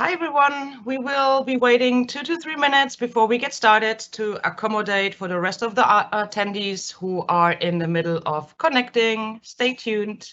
Hi everyone, we will be waiting 2 to 3 minutes before we get started to accommodate for the rest of the attendees who are in the middle of connecting. Stay tuned.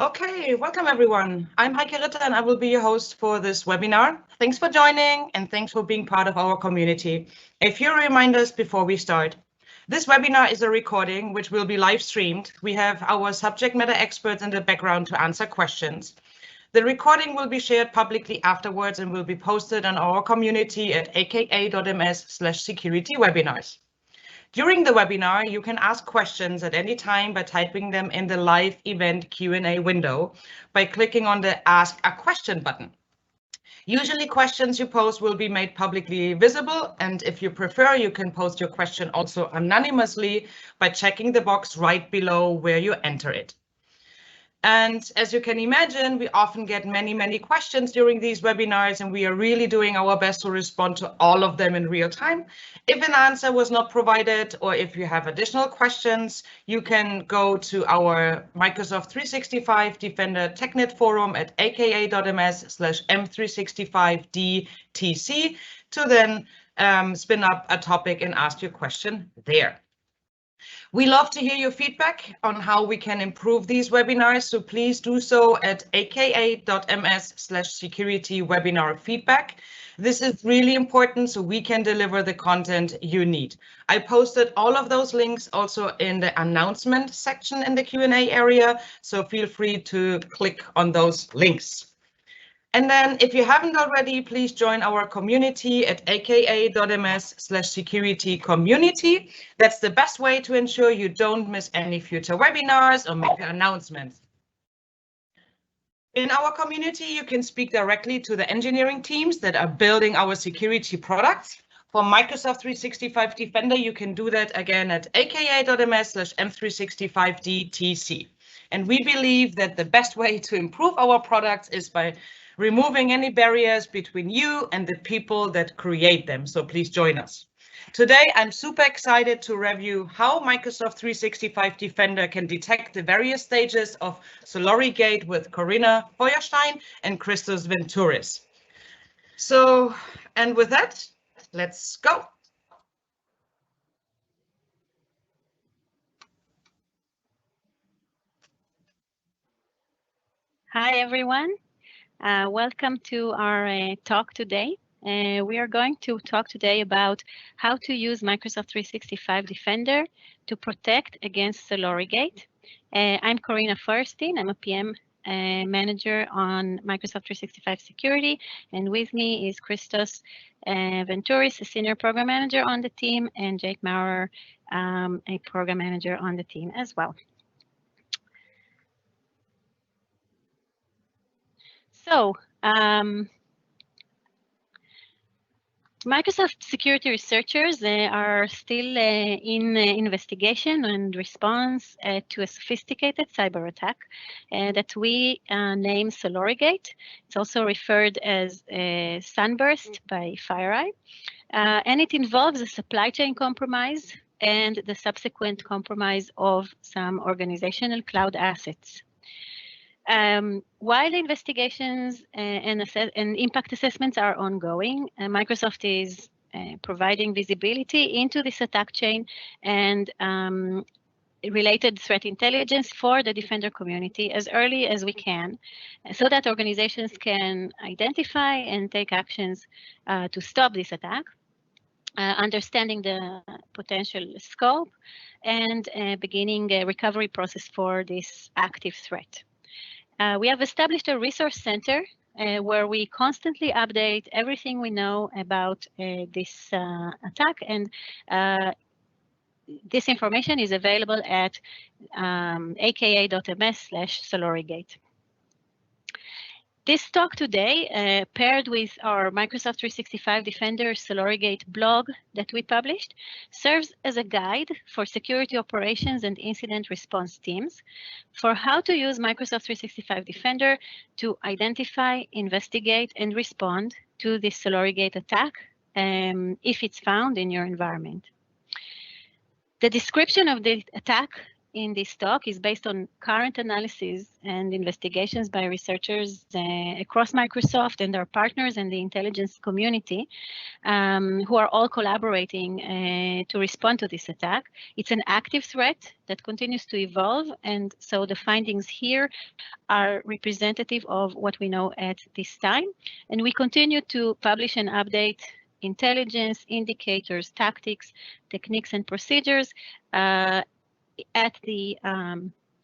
Okay, welcome everyone. I'm Heike Ritter and I will be your host for this webinar. Thanks for joining and thanks for being part of our community. A few reminders before we start. This webinar is a recording which will be live streamed. We have our subject matter experts in the background to answer questions. The recording will be shared publicly afterwards and will be posted on our community at aka.ms/security-webinars. During the webinar, you can ask questions at any time by typing them in the live event Q&A window by clicking on the Ask a Question button. Usually questions you post will be made publicly visible, and if you prefer, you can post your question also anonymously by checking the box right below where you enter it. And as you can imagine, we often get many questions during these webinars, and we are really doing our best to respond to all of them in real time. If an answer was not provided, or if you have additional questions, you can go to our Microsoft 365 Defender TechNet forum at aka.ms/M365DTC to then spin up a topic and ask your question there. We love to hear your feedback on how we can improve these webinars, so please do so at aka.ms/security-webinar-feedback. This is really important so we can deliver the content you need. I posted all of those links also in the announcement section in the Q&A area, so feel free to click on those links. And then if you haven't already, please join our community at aka.ms/security-community. That's the best way to ensure you don't miss any future webinars or make announcements. In our community, you can speak directly to the engineering teams that are building our security products. For Microsoft 365 Defender, you can do that again at aka.ms/M365DTC. And we believe that the best way to improve our products is by removing any barriers between you and the people that create them. So please join us. Today, I'm super excited to review how Microsoft 365 Defender can detect the various stages of Solorigate with Corinna Feuerstein and Christos Ventouris. So, and with that, let's go. Hi, everyone. Welcome to our talk today. We are going to talk today about how to use Microsoft 365 Defender to protect against Solorigate. I'm Corinna Feuerstein. I'm a PM Manager on Microsoft 365 Security, and with me is Christos Ventouris, a Senior Program Manager on the team, and Jake Maurer, a Program Manager on the team as well. So, Microsoft security researchers are still in investigation and response to a sophisticated cyber attack that we name Solorigate. It's also referred as Sunburst by FireEye, and it involves a supply chain compromise and the subsequent compromise of some organizational cloud assets. While the investigations and impact assessments are ongoing, Microsoft is providing visibility into this attack chain and related threat intelligence for the Defender community as early as we can, so that organizations can identify and take actions to stop this attack, understanding the potential scope, and beginning a recovery process for this active threat. We have established a resource center where we constantly update everything we know about this attack, and this information is available at aka.ms/Solorigate. This talk today, paired with our Microsoft 365 Defender Solorigate blog that we published, serves as a guide for security operations and incident response teams for how to use Microsoft 365 Defender to identify, investigate, and respond to this Solorigate attack if it's found in your environment. The description of the attack in this talk is based on current analysis and investigations by researchers across Microsoft and our partners and the intelligence community who are all collaborating to respond to this attack. It's an active threat that continues to evolve, and so the findings here are representative of what we know at this time. And we continue to publish and update intelligence, indicators, tactics, techniques, and procedures at the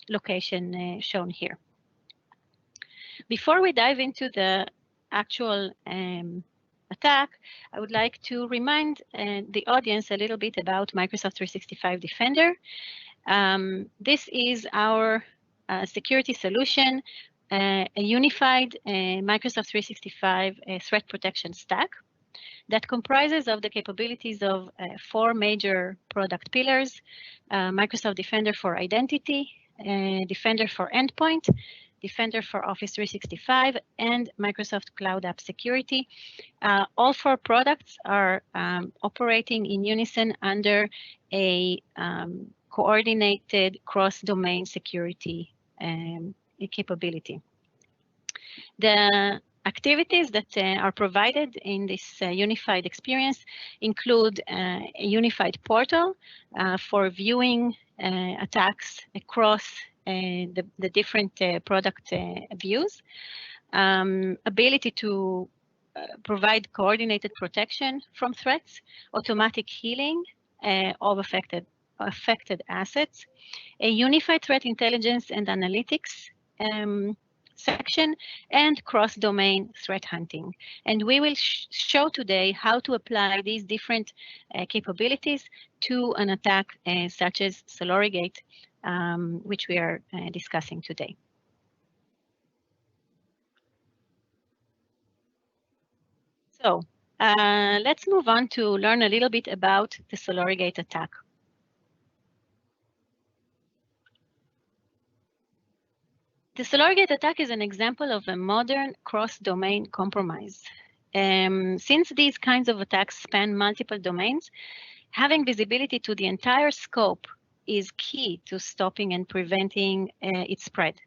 location shown here. Before we dive into the actual attack, I would like to remind the audience a little bit about Microsoft 365 Defender. This is our security solution, a unified Microsoft 365 threat protection stack that comprises of the capabilities of 4 major product pillars: Microsoft Defender for Identity, Defender for Endpoint, Defender for Office 365, and Microsoft Cloud App Security. All 4 products are operating in unison under a coordinated cross-domain security capability. The activities that are provided in this unified experience include a unified portal for viewing attacks across the different product views, ability to provide coordinated protection from threats, automatic healing of affected assets, a unified threat intelligence and analytics section, and cross-domain threat hunting. And we will show today how to apply these different capabilities to an attack such as Solorigate, which we are discussing today. So let's move on to learn a little bit about the Solorigate attack. The Solorigate attack is an example of a modern cross-domain compromise. Since these kinds of attacks span multiple domains, having visibility to the entire scope is key to stopping and preventing its spread.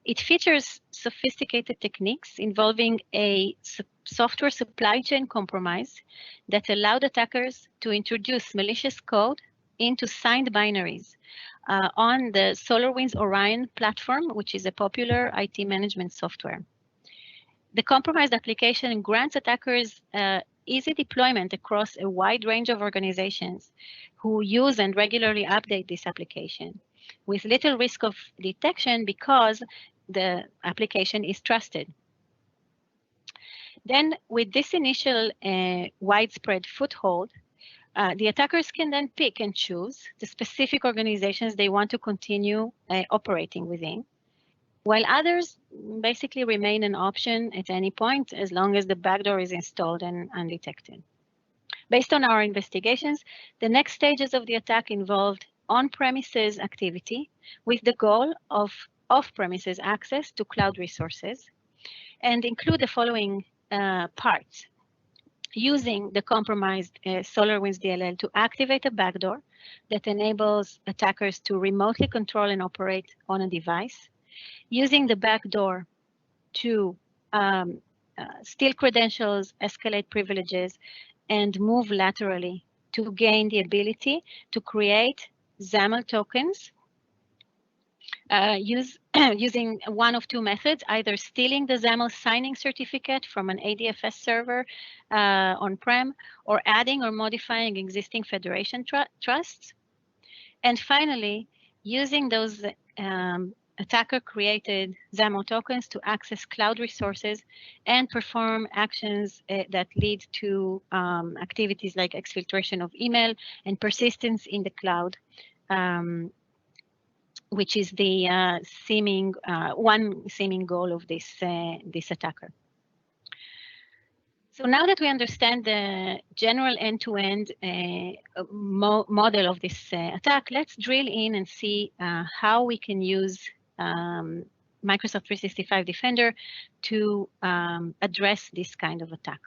It features sophisticated techniques involving a software supply chain compromise that allowed attackers to introduce malicious code into signed binaries on the SolarWinds Orion platform, which is a popular IT management software. The compromised application grants attackers easy deployment across a wide range of organizations who use and regularly update this application, with little risk of detection because the application is trusted. Then with this initial widespread foothold, the attackers can then pick and choose the specific organizations they want to continue operating within, while others basically remain an option at any point as long as the backdoor is installed and undetected. Based on our investigations, the next stages of the attack involved on-premises activity with the goal of off-premises access to cloud resources and include the following parts. Using the compromised SolarWinds DLL to activate a backdoor that enables attackers to remotely control and operate on a device. Using the backdoor to steal credentials, escalate privileges, and move laterally to gain the ability to create XAML tokens using one of two methods, either stealing the XAML signing certificate from an ADFS server on-prem, or adding or modifying existing federation trusts. And finally, using those attacker-created XAML tokens to access cloud resources and perform actions that lead to activities like exfiltration of email and persistence in the cloud, which is the one seeming goal of this attacker. So now that we understand the general end-to-end model of this attack, let's drill in and see how we can use Microsoft 365 Defender to address this kind of attack.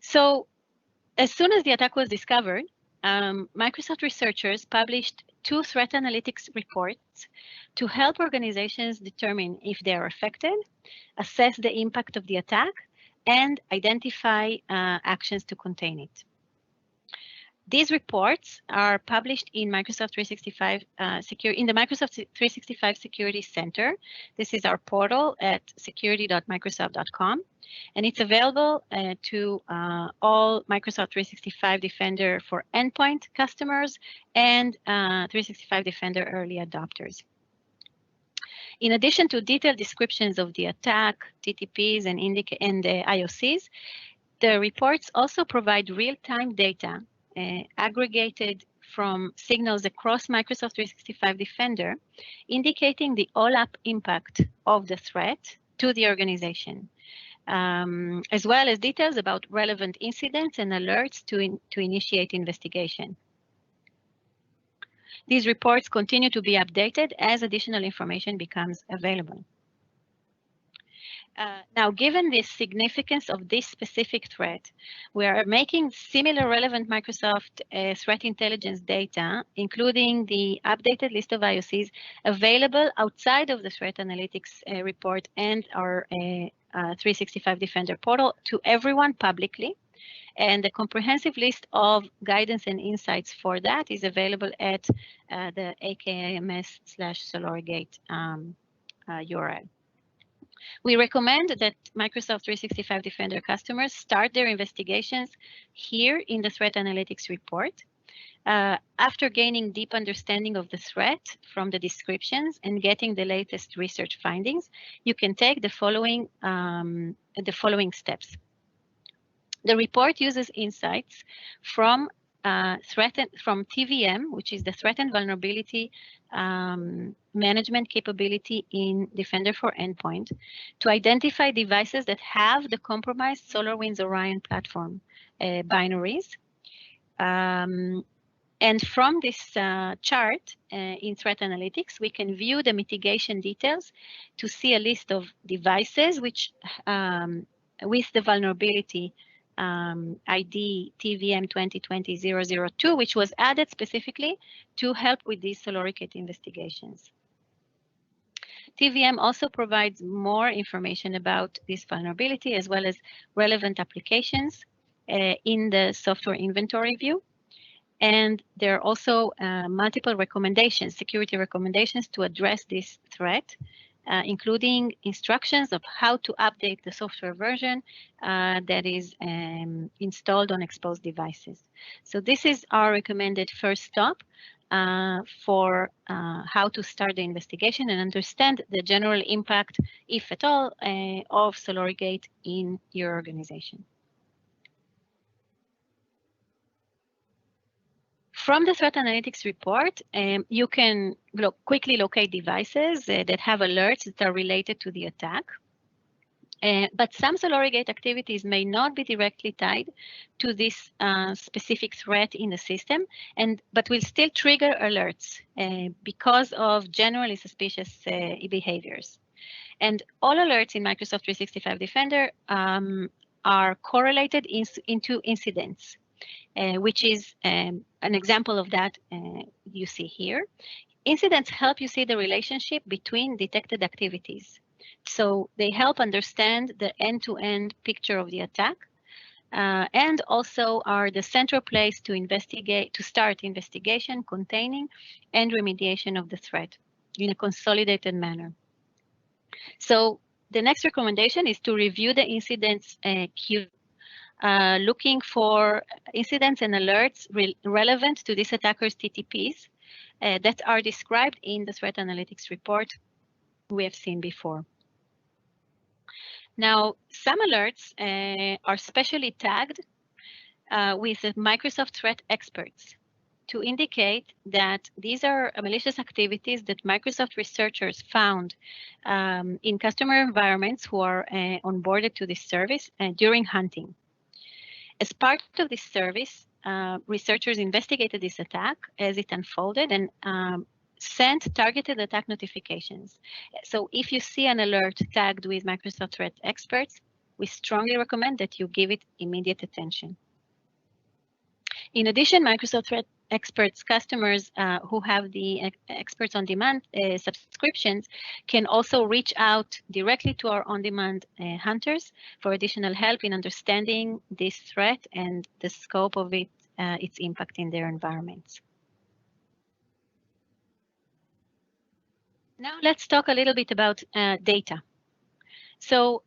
So as soon as the attack was discovered, Microsoft researchers published 2 threat analytics reports to help organizations determine if they are affected, assess the impact of the attack, and identify actions to contain it. These reports are published in Microsoft 365 in the Microsoft 365 Security Center. This is our portal at security.microsoft.com, and it's available to all Microsoft 365 Defender for endpoint customers and 365 Defender early adopters. In addition to detailed descriptions of the attack, TTPs, and the IOCs, the reports also provide real-time data aggregated from signals across Microsoft 365 Defender, indicating the all-up impact of the threat to the organization, as well as details about relevant incidents and alerts to initiate investigation. These reports continue to be updated as additional information becomes available. Now, given the significance of this specific threat, we are making similar relevant Microsoft threat intelligence data, including the updated list of IOCs, available outside of the threat analytics report and our 365 Defender portal to everyone publicly. And the comprehensive list of guidance and insights for that is available at the AKAMS/Solorigate URL. We recommend that Microsoft 365 Defender customers start their investigations here in the Threat Analytics report. After gaining deep understanding of the threat from the descriptions and getting the latest research findings, you can take the following steps. The report uses insights from TVM, which is the Threat and Vulnerability Management capability in Defender for Endpoint, to identify devices that have the compromised SolarWinds Orion platform binaries. And from this chart in Threat Analytics, we can view the mitigation details to see a list of devices which, with the vulnerability ID TVM 2020-002, which was added specifically to help with these Solorigate investigations. TVM also provides more information about this vulnerability as well as relevant applications in the software inventory view. And there are also multiple recommendations, security recommendations to address this threat, including instructions of how to update the software version that is installed on exposed devices. So this is our recommended first stop. for how to start the investigation and understand the general impact, if at all, of Solorigate in your organization. From the threat analytics report, you can quickly locate devices that have alerts that are related to the attack. But some Solorigate activities may not be directly tied to this specific threat in the system, but will still trigger alerts because of generally suspicious behaviors. And all alerts in Microsoft 365 Defender are correlated into incidents, which is an example of that you see here. Incidents help you see the relationship between detected activities. So they help understand the end-to-end picture of the attack, and also are the central place to start investigation, containing, and remediation of the threat in a consolidated manner. So the next recommendation is to review the incidents queue, looking for incidents and alerts relevant to this attacker's TTPs that are described in the threat analytics report we have seen before. Now, some alerts are specially tagged with the Microsoft Threat Experts to indicate that these are malicious activities that Microsoft researchers found in customer environments who are onboarded to this service during hunting. As part of this service, researchers investigated this attack as it unfolded and sent targeted attack notifications. So if you see an alert tagged with Microsoft Threat Experts, we strongly recommend that you give it immediate attention. In addition, Microsoft Threat Experts customers who have the Experts on Demand subscriptions can also reach out directly to our on-demand hunters for additional help in understanding this threat and the scope of its impact in their environments. Now let's talk a little bit about data. So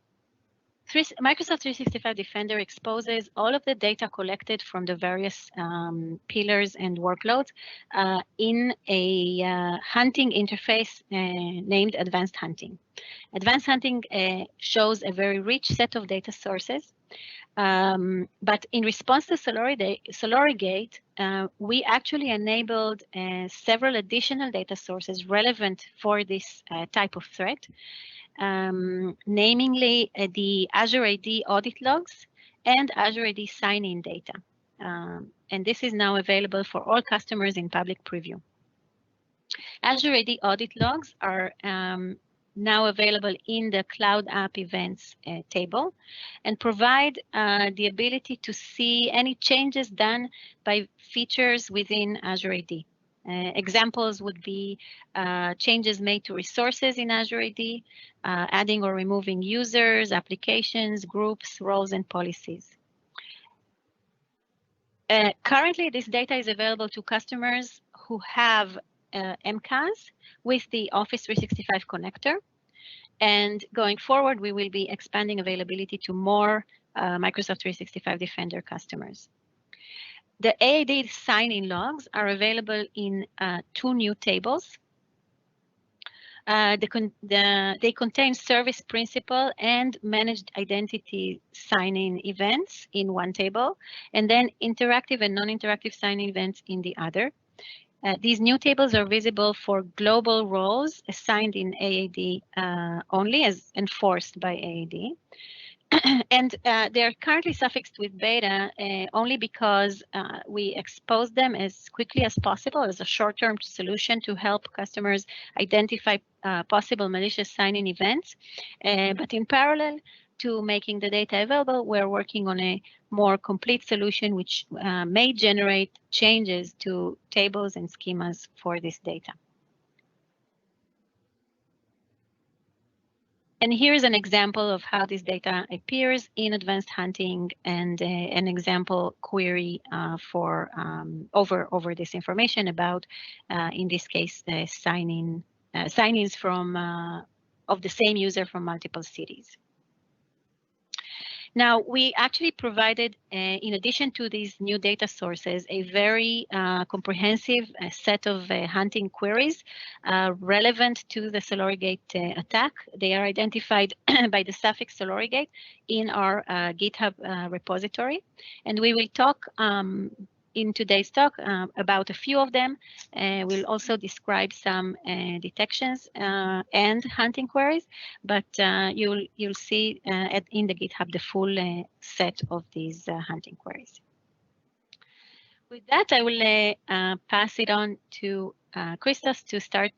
Microsoft 365 Defender exposes all of the data collected from the various pillars and workloads in a hunting interface named Advanced Hunting. Advanced Hunting shows a very rich set of data sources. But in response to Solorigate, we actually enabled several additional data sources relevant for this type of threat, namely the Azure ID Audit Logs and Azure ID sign-in data. And this is now available for all customers in public preview. Azure ID Audit Logs are now available in the Cloud App Events table and provide the ability to see any changes done by features within Azure AD. Examples would be changes made to resources in Azure AD, adding or removing users, applications, groups, roles, and policies. Currently, this data is available to customers who have MCAS with the Office 365 connector. And going forward, we will be expanding availability to more Microsoft 365 Defender customers. The AAD sign-in logs are available in two new tables. They contain service principal and managed identity sign-in events in one table, and then interactive and non-interactive sign-in events in the other. These new tables are visible for global roles assigned in AAD only, as enforced by AAD. And they are currently suffixed with beta only because we expose them as quickly as possible as a short-term solution to help customers identify possible malicious sign-in events. But in parallel to making the data available, we're working on a more complete solution which may generate changes to tables and schemas for this data. And here's an example of how this data appears in Advanced Hunting and an example query for over this information about, in this case, sign-ins from of the same user from multiple cities. Now, we actually provided, in addition to these new data sources, a very comprehensive set of hunting queries relevant to the Solorigate attack. They are identified by the suffix Solorigate in our GitHub repository, and we will talk in today's talk about a few of them. We'll also describe some detections and hunting queries, but you'll see in the GitHub the full set of these hunting queries. With that, I will pass it on to Christos to start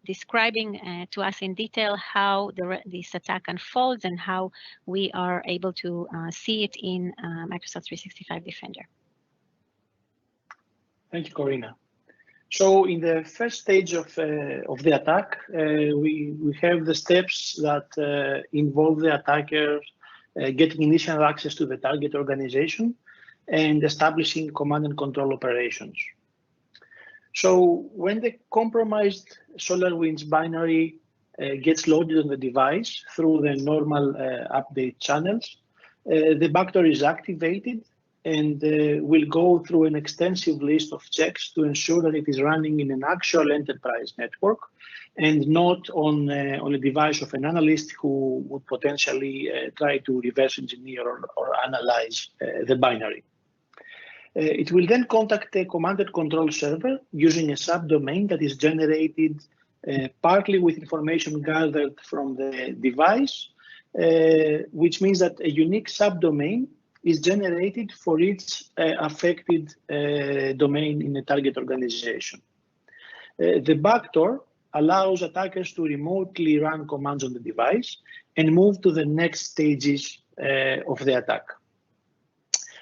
describing to us in detail how this attack unfolds and how we are able to see it in Microsoft 365 Defender. Thank you, Corina. So in the first stage of the attack, we have the steps that involve the attacker getting initial access to the target organization and establishing command and control operations. So when the compromised SolarWinds binary gets loaded on the device through the normal update channels, the backdoor is activated and will go through an extensive list of checks to ensure that it is running in an actual enterprise network and not on a device of an analyst who would potentially try to reverse engineer or analyze the binary. It will then contact a command and control server using a subdomain that is generated partly with information gathered from the device, which means that a unique subdomain is generated for each affected domain in a target organization. The backdoor allows attackers to remotely run commands on the device and move to the next stages of the attack.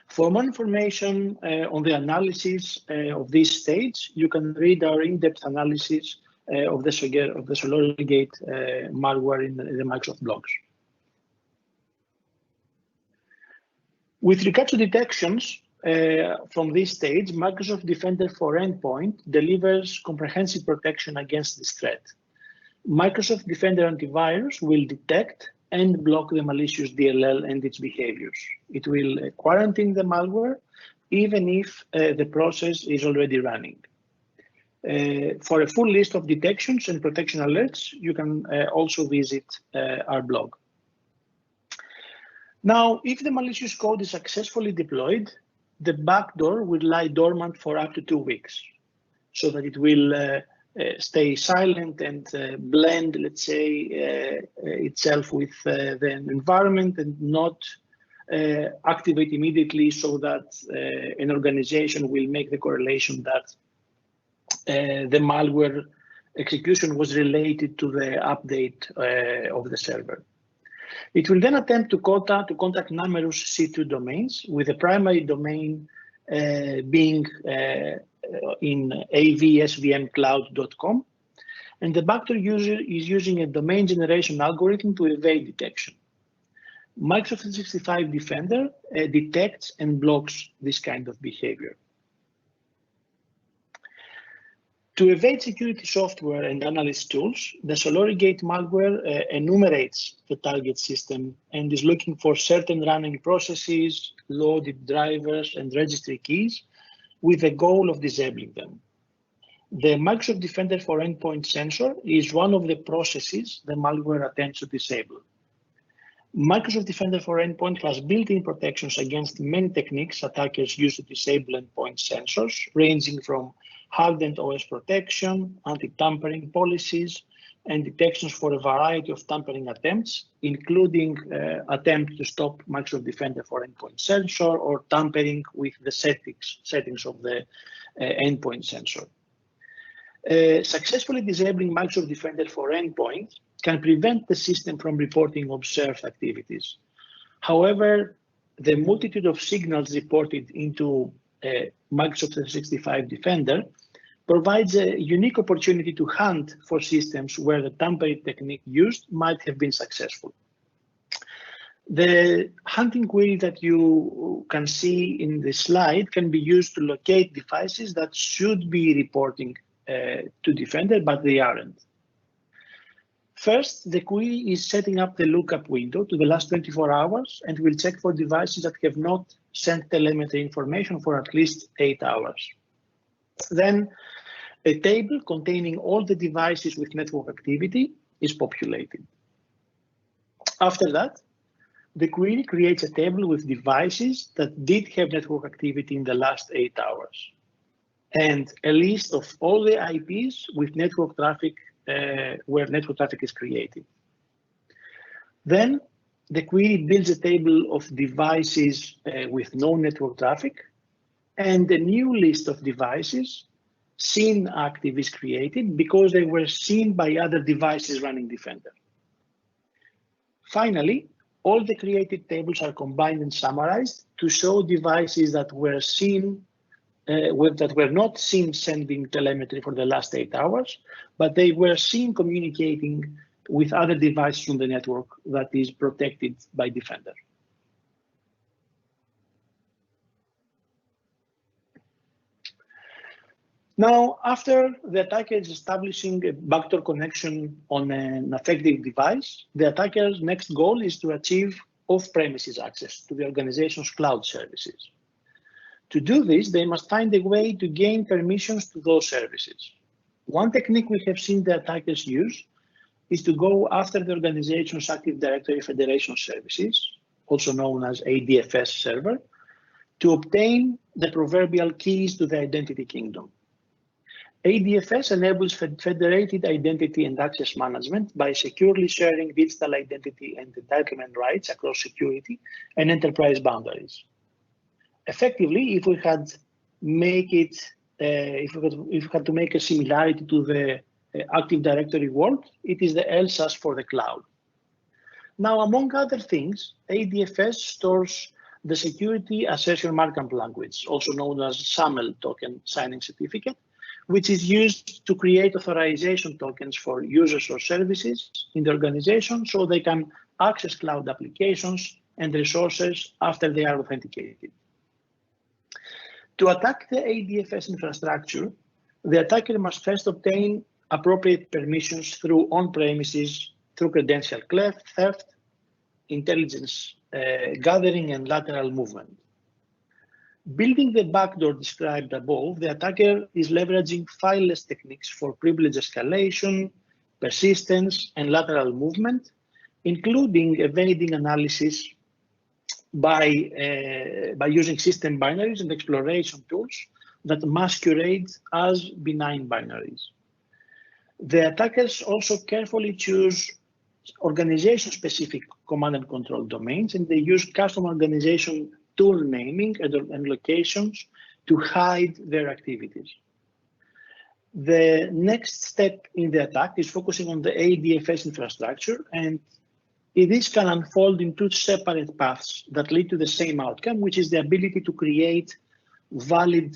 For more information on the analysis of this stage, you can read our in-depth analysis of the Solorigate malware in the Microsoft blogs. With regard to detections from this stage, Microsoft Defender for Endpoint delivers comprehensive protection against this threat. Microsoft Defender Antivirus will detect and block the malicious DLL and its behaviors. It will quarantine the malware, even if the process is already running. For a full list of detections and protection alerts, you can also visit our blog. Now, if the malicious code is successfully deployed, the backdoor will lie dormant for up to 2 weeks, so that it will stay silent and blend, let's say, itself with the environment and not activate immediately, so that an organization will make the correlation that the malware execution was related to the update of the server. It will then attempt to contact numerous C2 domains, with the primary domain being in avsvmcloud.com, and the backdoor user is using a domain generation algorithm to evade detection. Microsoft 365 Defender detects and blocks this kind of behavior. To evade security software and analyst tools, the Solorigate malware enumerates the target system and is looking for certain running processes, loaded drivers, and registry keys with the goal of disabling them. The Microsoft Defender for Endpoint sensor is one of the processes the malware attempts to disable. Microsoft Defender for Endpoint has built-in protections against many techniques attackers use to disable endpoint sensors, ranging from hardened OS protection, anti-tampering policies, and detections for a variety of tampering attempts, including attempts to stop Microsoft Defender for Endpoint sensor or tampering with the settings of the endpoint sensor. Successfully disabling Microsoft Defender for Endpoint can prevent the system from reporting observed activities. However, the multitude of signals reported into Microsoft 365 Defender provides a unique opportunity to hunt for systems where the tampering technique used might have been successful. The hunting query that you can see in the slide can be used to locate devices that should be reporting to Defender, but they aren't. First, the query is setting up the lookup window to the last 24 hours and will check for devices that have not sent telemetry information for at least 8 hours. Then, a table containing all the devices with network activity is populated. After that, the query creates a table with devices that did have network activity in the last 8 hours, and a list of all the IPs with network traffic where network traffic is created. Then the query builds a table of devices with no network traffic, and a new list of devices seen active is created because they were seen by other devices running Defender. Finally, all the created tables are combined and summarized to show devices that were seen that were not seen sending telemetry for the last 8 hours, but they were seen communicating with other devices on the network that is protected by Defender. Now, after the attacker is establishing a backdoor connection on an affected device, the attacker's next goal is to achieve off-premises access to the organization's cloud services. To do this, they must find a way to gain permissions to those services. One technique we have seen the attackers use is to go after the organization's Active Directory Federation services, also known as ADFS server, to obtain the proverbial keys to the identity kingdom. ADFS enables federated identity and access management by securely sharing digital identity and entitlement rights across security and enterprise boundaries. Effectively, if we had to make a similarity to the Active Directory world, it is the LSAS for the cloud. Now, among other things, ADFS stores the security assertion markup language, also known as SAML token signing certificate, which is used to create authorization tokens for users or services in the organization so they can access cloud applications and resources after they are authenticated. To attack the ADFS infrastructure, the attacker must first obtain appropriate permissions through on-premises, through credential theft, intelligence gathering, and lateral movement. Building the backdoor described above, the attacker is leveraging fileless techniques for privilege escalation, persistence, and lateral movement, including evading analysis by using system binaries and exploration tools that masquerade as benign binaries. The attackers also carefully choose organization-specific command and control domains, and they use custom organization tool naming and locations to hide their activities. The next step in the attack is focusing on the ADFS infrastructure, and this can unfold in two separate paths that lead to the same outcome, which is the ability to create valid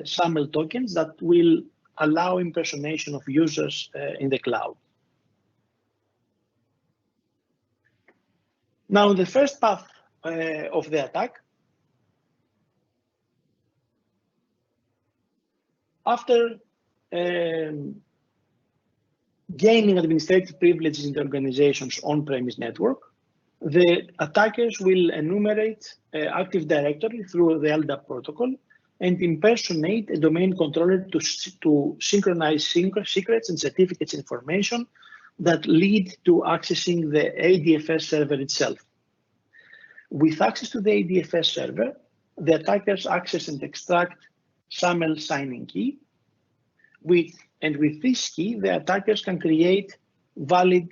SAML tokens that will allow impersonation of users in the cloud. Now, the first path of the attack, after gaining administrative privileges in the organization's on-premise network, the attackers will enumerate Active Directory through the LDAP protocol and impersonate a domain controller to synchronize secrets and certificates information that lead to accessing the ADFS server itself. With access to the ADFS server, the attackers access and extract SAML signing key, and with this key, the attackers can create valid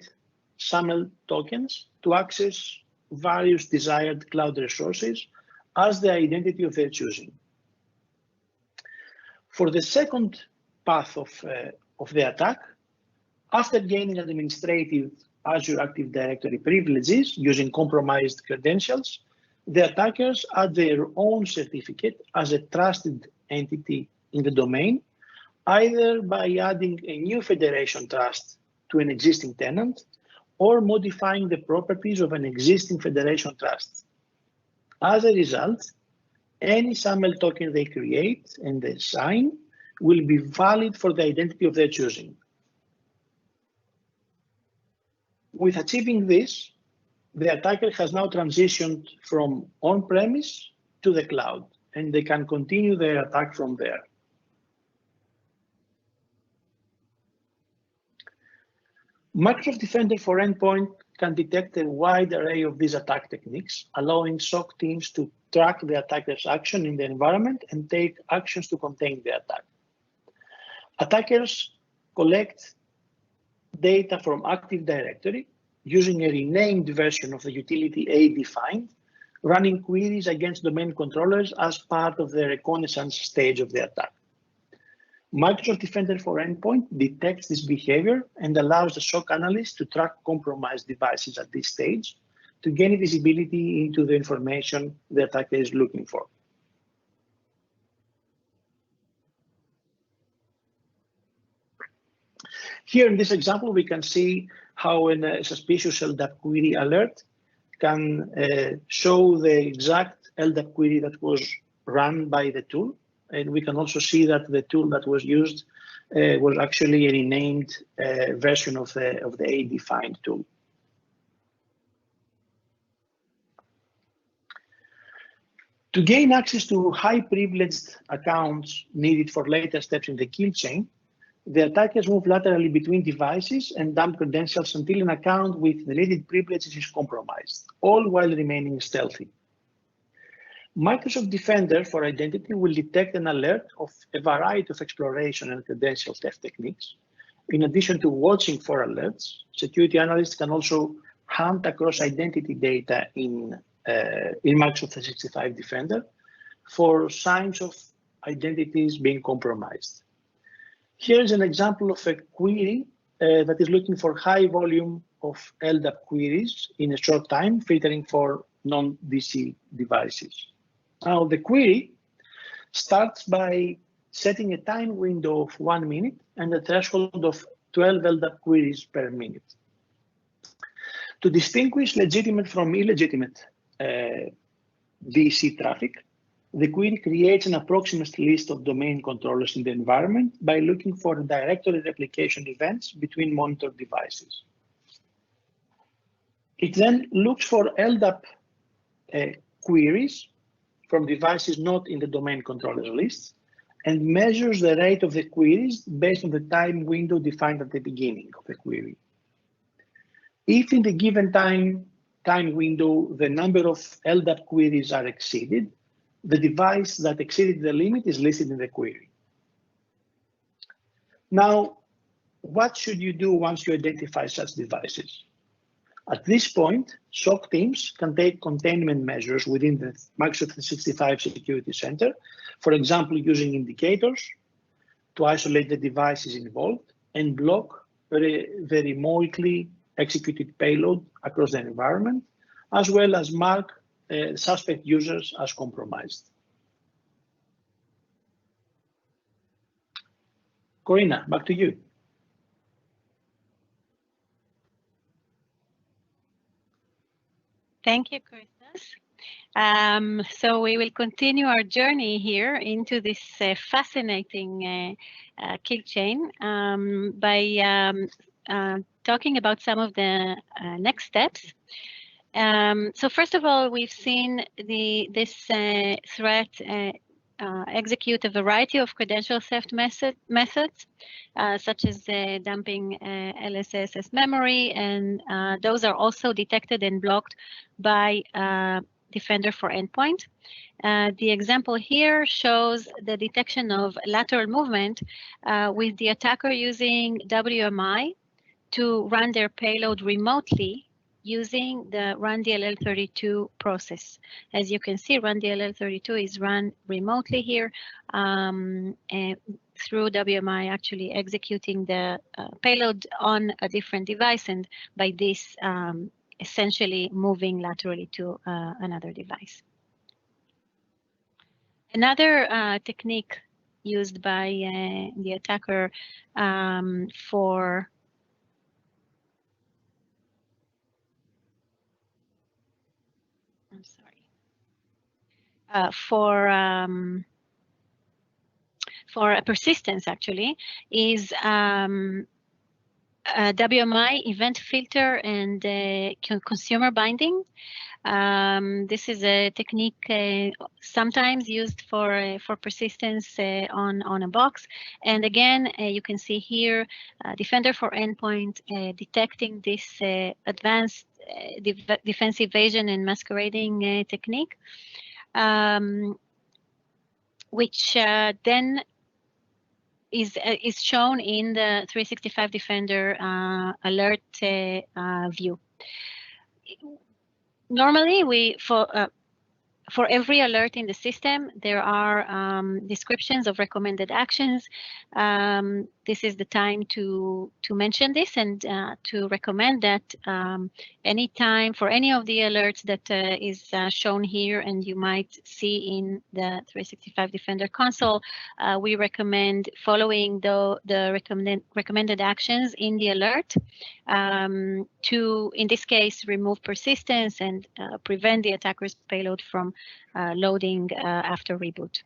SAML tokens to access various desired cloud resources as the identity of their choosing. For the second path of the attack, after gaining administrative Azure Active Directory privileges using compromised credentials, the attackers add their own certificate as a trusted entity in the domain, either by adding a new federation trust to an existing tenant or modifying the properties of an existing federation trust. As a result, any SAML token they create and they sign will be valid for the identity of their choosing. With achieving this, the attacker has now transitioned from on-premise to the cloud, and they can continue their attack from there. Microsoft Defender for Endpoint can detect a wide array of these attack techniques, allowing SOC teams to track the attacker's action in the environment and take actions to contain the attack. Attackers collect data from Active Directory using a renamed version of the utility ADFS, running queries against domain controllers as part of the reconnaissance stage of the attack. Microsoft Defender for Endpoint detects this behavior and allows the SOC analyst to track compromised devices at this stage to gain visibility into the information the attacker is looking for. Here in this example, we can see how a suspicious LDAP query alert can show the exact LDAP query that was run by the tool. And we can also see that the tool that was used was actually a renamed version of the ADFS tool. To gain access to high privileged accounts needed for later steps in the kill chain, the attackers move laterally between devices and dump credentials until an account with the needed privileges is compromised, all while remaining stealthy. Microsoft Defender for Identity will detect an alert of a variety of exploration and credential theft techniques. In addition to watching for alerts, security analysts can also hunt across identity data in Microsoft 365 Defender for signs of identities being compromised. Here is an example of a query that is looking for high volume of LDAP queries in a short time, filtering for non-DC devices. Now, the query starts by setting a time window of 1 minute and a threshold of 12 LDAP queries per minute. To distinguish legitimate from illegitimate DC traffic, the query creates an approximate list of domain controllers in the environment by looking for directory replication events between monitored devices. It then looks for LDAP queries from devices not in the domain controllers list and measures the rate of the queries based on the time window defined at the beginning of the query. If in the given time window the number of LDAP queries are exceeded, the device that exceeded the limit is listed in the query. Now, what should you do once you identify such devices? At this point, SOC teams can take containment measures within the Microsoft 365 Security Center, for example, using indicators to isolate the devices involved and block the remotely executed payload across the environment, as well as mark suspect users as compromised. Corina, back to you. Thank you, Christos. So we will continue our journey here into this fascinating kill chain by talking about some of the next steps. So first of all, we've seen this threat execute a variety of credential theft methods, such as dumping LSSS memory, and those are also detected and blocked by Defender for Endpoint. The example here shows the detection of lateral movement with the attacker using WMI to run their payload remotely using the run DLL32 process. As you can see, run DLL32 is run remotely here and through WMI actually executing the payload on a different device, and by this essentially moving laterally to another device. Another technique used by the attacker for for persistence actually is WMI, event filter, and consumer binding. This is a technique sometimes used for persistence on a box. And again, you can see here, Defender for Endpoint detecting this advanced defense evasion and masquerading technique, which then is shown in the 365 Defender alert view. Normally, for every alert in the system, there are descriptions of recommended actions. This is the time to mention this and to recommend that anytime for any of the alerts that is shown here and you might see in the 365 Defender console, we recommend following the recommended actions in the alert to, in this case, remove persistence and prevent the attacker's payload from loading after reboot.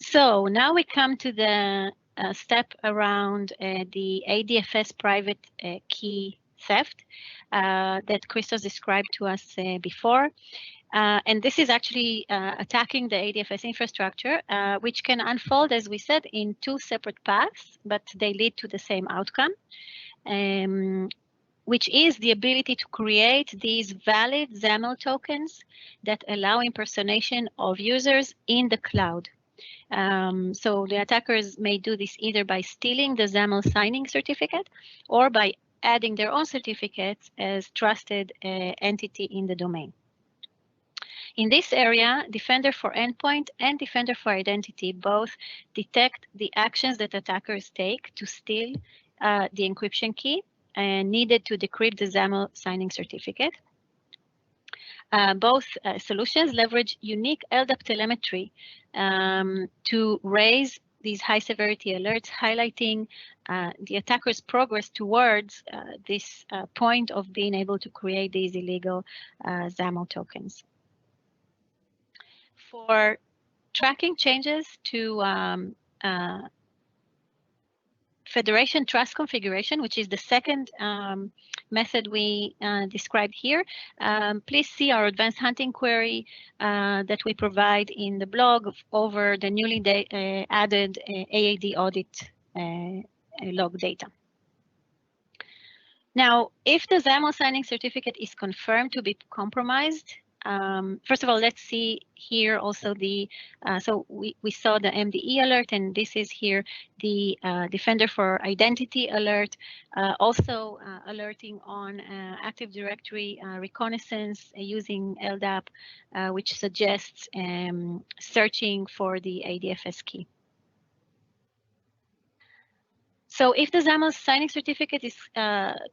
So now we come to the step around the ADFS private key theft that Christos described to us before. And this is actually attacking the ADFS infrastructure, which can unfold, as we said, in two separate paths, but they lead to the same outcome, which is the ability to create these valid XAML tokens that allow impersonation of users in the cloud. So the attackers may do this either by stealing the XAML signing certificate or by adding their own certificates as trusted entity in the domain. In this area, Defender for Endpoint and Defender for Identity both detect the actions that attackers take to steal the encryption key needed to decrypt the XAML signing certificate. Both solutions leverage unique LDAP telemetry to raise these high severity alerts, highlighting the attacker's progress towards this point of being able to create these illegal XAML tokens. For tracking changes to Federation Trust Configuration, which is the second method we described here, please see our advanced hunting query that we provide in the blog over the newly added AAD Audit Log data. Now, if the XAML signing certificate is confirmed to be compromised, first of all, let's see here also the, so we saw the MDE alert, and this is here the Defender for Identity alert, also alerting on Active Directory reconnaissance using LDAP, which suggests searching for the ADFS key. So if the XAML signing certificate is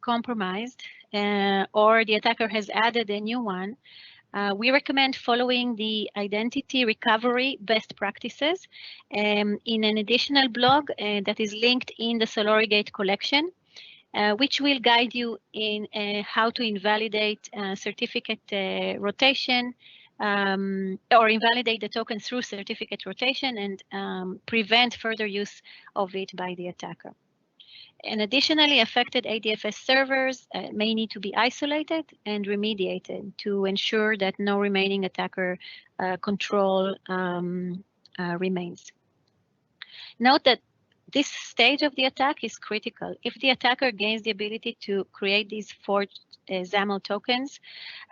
compromised or the attacker has added a new one, we recommend following the identity recovery best practices in an additional blog that is linked in the Solorigate collection, which will guide you in how to invalidate certificate rotation or invalidate the token through certificate rotation and prevent further use of it by the attacker. And additionally, affected ADFS servers may need to be isolated and remediated to ensure that no remaining attacker control remains. Note that this stage of the attack is critical. If the attacker gains the ability to create these forged XAML tokens,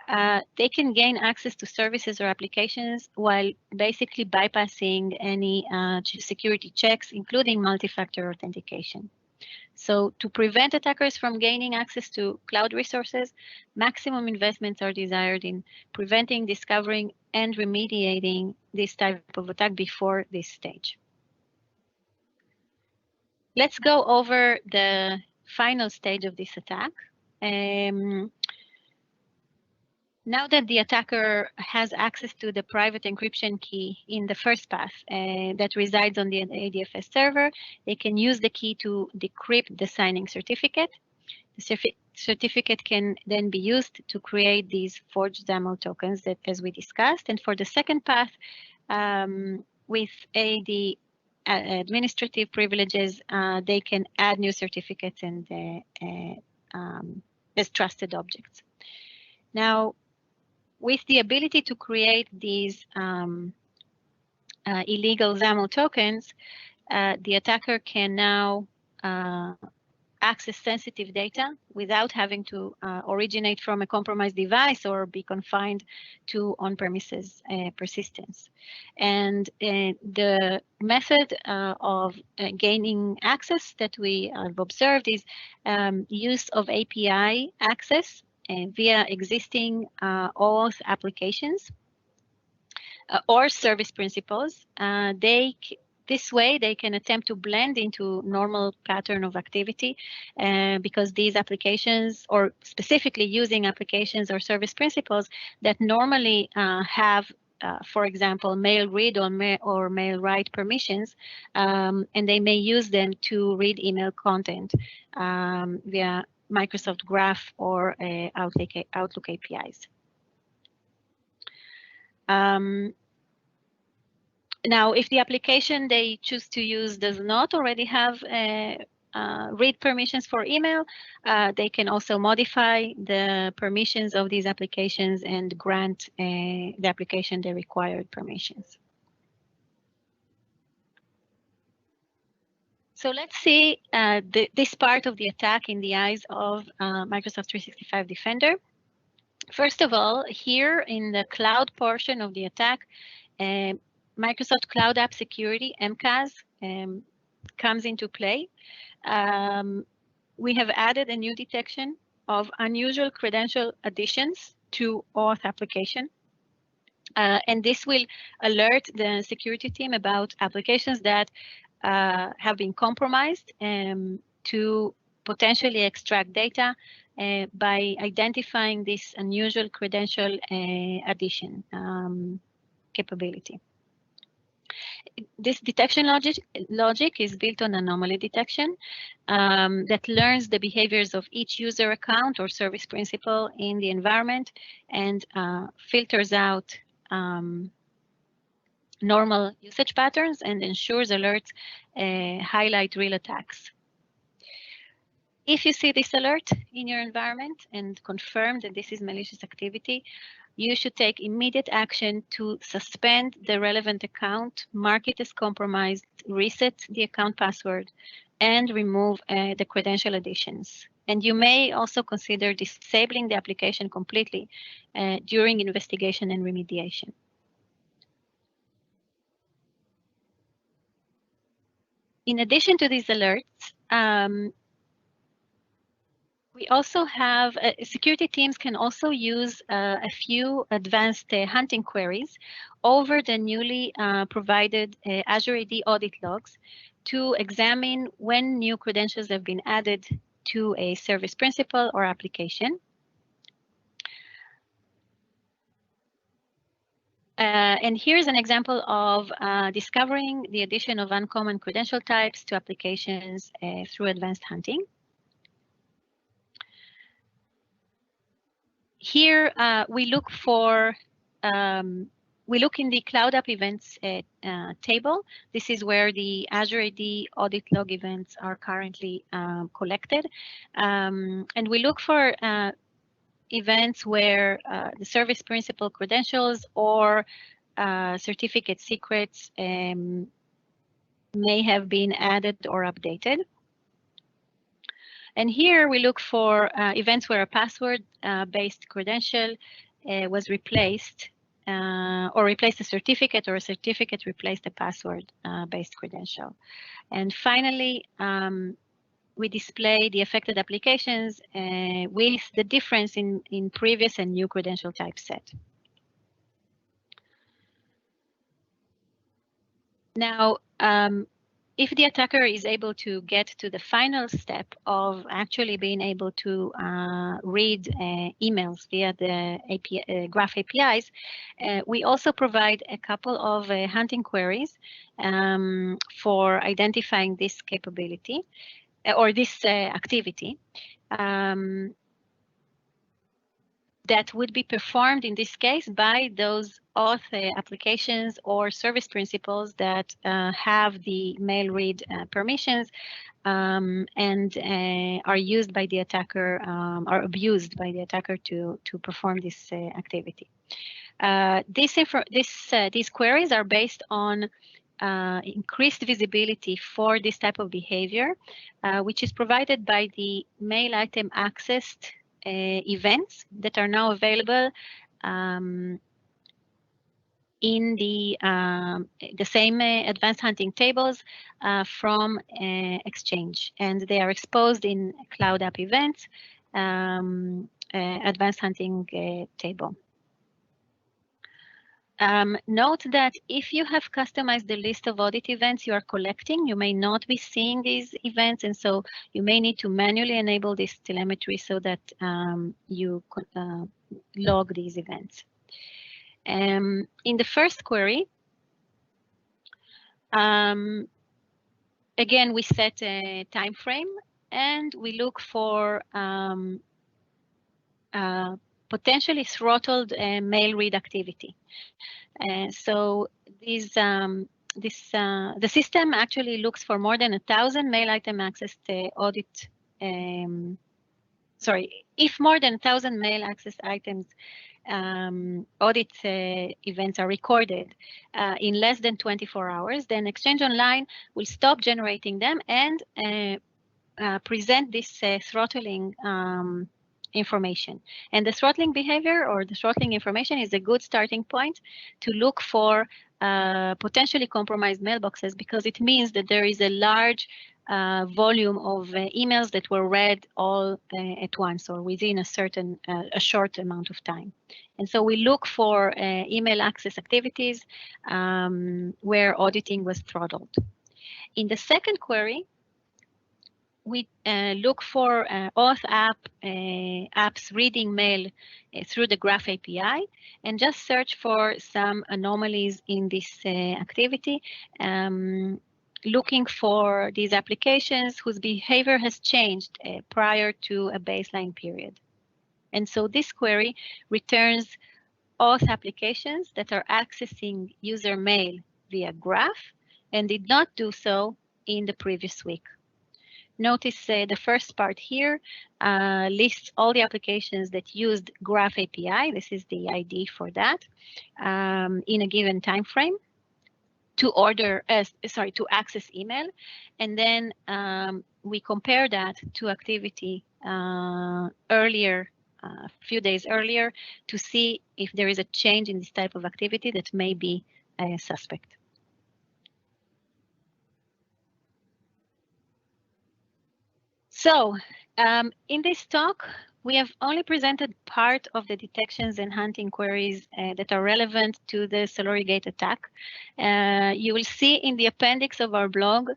they can gain access to services or applications while basically bypassing any security checks, including multi-factor authentication. So to prevent attackers from gaining access to cloud resources, maximum investments are desired in preventing, discovering, and remediating this type of attack before this stage. Let's go over the final stage of this attack. Now that the attacker has access to the private encryption key in the first path that resides on the ADFS server, they can use the key to decrypt the signing certificate. The certificate can then be used to create these forged XAML tokens that, as we discussed. And for the second path, with AD administrative privileges, they can add new certificates and as trusted objects. Now, with the ability to create these illegal XAML tokens, the attacker can now access sensitive data without having to originate from a compromised device or be confined to on-premises persistence. And the method of gaining access that we have observed is use of API access via existing OAuth applications or service principals. This way, they can attempt to blend into normal pattern of activity because these applications, or specifically using applications or service principals that normally have, for example, mail read or mail write permissions, and they may use them to read email content via Microsoft Graph or Outlook APIs. Now, if the application they choose to use does not already have read permissions for email, they can also modify the permissions of these applications and grant the application the required permissions. So let's see this part of the attack in the eyes of Microsoft 365 Defender. First of all, here in the cloud portion of the attack, Microsoft Cloud App Security, MCAS, comes into play. We have added a new detection of unusual credential additions to OAuth application. And this will alert the security team about applications that have been compromised to potentially extract data by identifying this unusual credential addition capability. This detection logic is built on anomaly detection that learns the behaviors of each user account or service principal in the environment and filters out normal usage patterns and ensures alerts highlight real attacks. If you see this alert in your environment and confirm that this is malicious activity, you should take immediate action to suspend the relevant account, mark it as compromised, reset the account password, and remove the credential additions. And you may also consider disabling the application completely during investigation and remediation. In addition to these alerts, we also have security teams can also use a few advanced hunting queries over the newly provided Azure ID Audit Logs to examine when new credentials have been added to a service principal or application. And here's an example of discovering the addition of uncommon credential types to applications through advanced hunting. Here we look in the Cloud App Events table. This is where the Azure ID Audit Log events are currently collected. And we look for events where the service principal credentials or certificate secrets may have been added or updated. And here we look for events where a password-based credential was replaced or replaced a certificate, or a certificate replaced a password-based credential. And finally, we display the affected applications with the difference in previous and new credential type set. Now, if the attacker is able to get to the final step of actually being able to read emails via the Graph APIs, we also provide a couple of hunting queries for identifying this capability or this activity. that would be performed in this case by those auth applications or service principals that have the mail read permissions and are used by the attacker, are abused by the attacker to perform this activity. These queries are based on increased visibility for this type of behavior, which is provided by the mail item accessed events that are now available in the same advanced hunting tables from Exchange, and they are exposed in Cloud App Events advanced hunting table. Note that if you have customized the list of audit events you are collecting, you may not be seeing these events, and so you may need to manually enable this telemetry so that you log these events. In the first query, again, we set a time frame and we look for potentially throttled mail read activity. So the system actually looks for more than 1,000 mail item accessed audit. If more than 1,000 mail access items audit events are recorded in less than 24 hours, then Exchange Online will stop generating them and present this throttling information. And the throttling behavior or the throttling information is a good starting point to look for potentially compromised mailboxes, because it means that there is a large volume of emails that were read all at once or within a short amount of time. And so we look for email access activities where auditing was throttled. In the second query, we look for auth apps reading mail through the Graph API and just search for some anomalies in this activity, looking for these applications whose behavior has changed prior to a baseline period. And so this query returns auth applications that are accessing user mail via Graph and did not do so in the previous week. Notice the first part here lists all the applications that used Graph API. This is the ID for that in a given time frame to access email, and then we compare that to activity earlier, a few days earlier, to see if there is a change in this type of activity that may be suspect. So in this talk, we have only presented part of the detections and hunting queries that are relevant to the Solorigate attack. You will see in the appendix of our blog,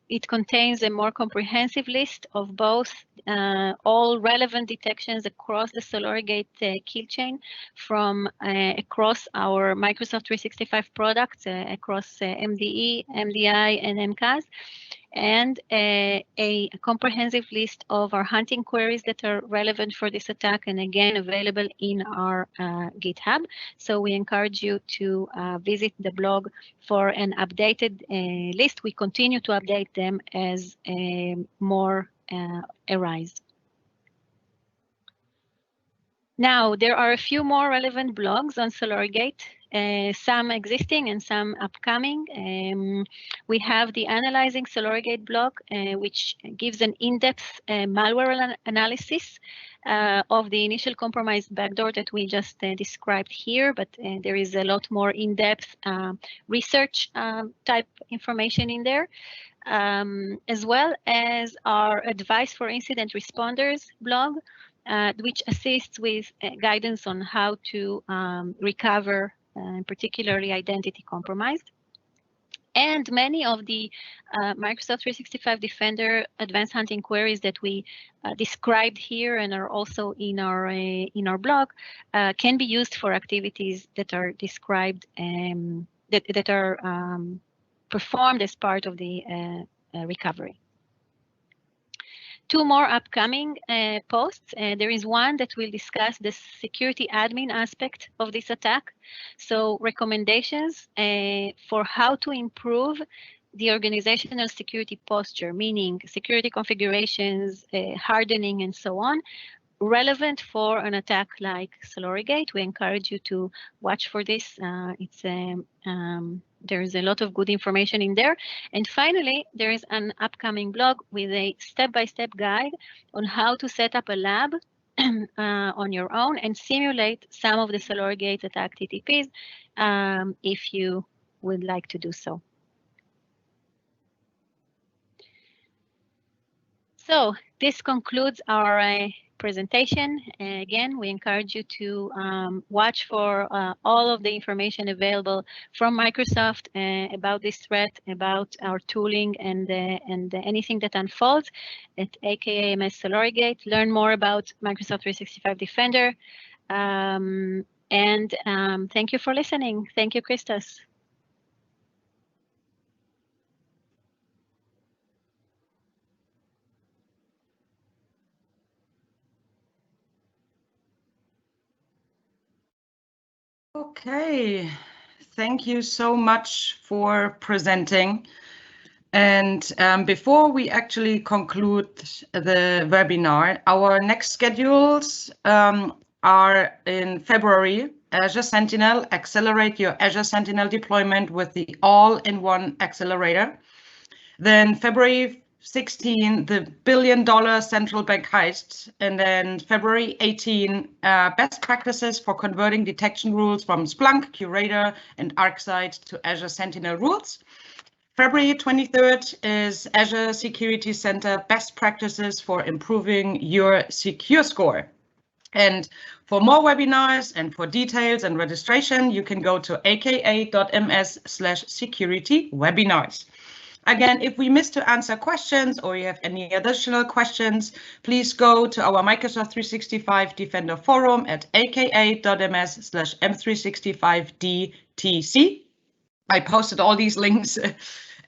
it contains a more comprehensive list of both all relevant detections across the Solorigate kill chain from across our Microsoft 365 products, across MDE, MDI, and MCAS, and a comprehensive list of our hunting queries that are relevant for this attack, and again available in our GitHub. So we encourage you to visit the blog for an updated list. We continue to update them as more arise. Now, there are a few more relevant blogs on Solorigate, some existing and some upcoming. We have the Analyzing Solorigate blog, which gives an in-depth malware analysis of the initial compromise backdoor that we just described here, but there is a lot more in-depth research type information in there, as well as our Advice for Incident Responders blog, which assists with guidance on how to recover, particularly identity compromised. And many of the Microsoft 365 Defender advanced hunting queries that we described here and are also in our blog can be used for activities that are described that are performed as part of the recovery. two more upcoming posts. There is one that will discuss the security admin aspect of this attack. So recommendations for how to improve the organizational security posture, meaning security configurations, hardening, and so on, relevant for an attack like Solorigate. We encourage you to watch for this. There's a lot of good information in there. And finally, there is an upcoming blog with a step-by-step guide on how to set up a lab on your own and simulate some of the Solorigate attack TTPs if you would like to do so. So this concludes our presentation. Again, we encourage you to watch for all of the information available from Microsoft about this threat, about our tooling, and anything that unfolds at AKAMS Solorigate. Learn more about Microsoft 365 Defender. And thank you for listening. Thank you, Christos. Okay, thank you so much for presenting. And before we actually conclude the webinar, our next schedules are in February. Azure Sentinel, accelerate your Azure Sentinel deployment with the all-in-one accelerator. Then February 16, the billion-dollar central bank heist, and then February 18, best practices for converting detection rules from Splunk, Curator, and ArcSight to Azure Sentinel rules. February 23rd is Azure Security Center best practices for improving your secure score. And for more webinars and for details and registration, you can go to aka.ms/security webinars. Again, if we missed to answer questions or you have any additional questions, please go to our Microsoft 365 Defender forum at aka.ms/m365dtc. I posted all these links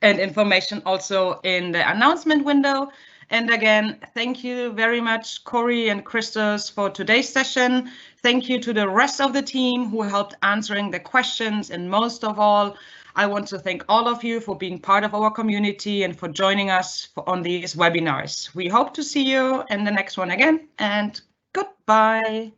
and information also in the announcement window. And again, thank you very much, Corey and Christos, for today's session. Thank you to the rest of the team who helped answering the questions. And most of all, I want to thank all of you for being part of our community and for joining us on these webinars. We hope to see you in the next one again, and goodbye.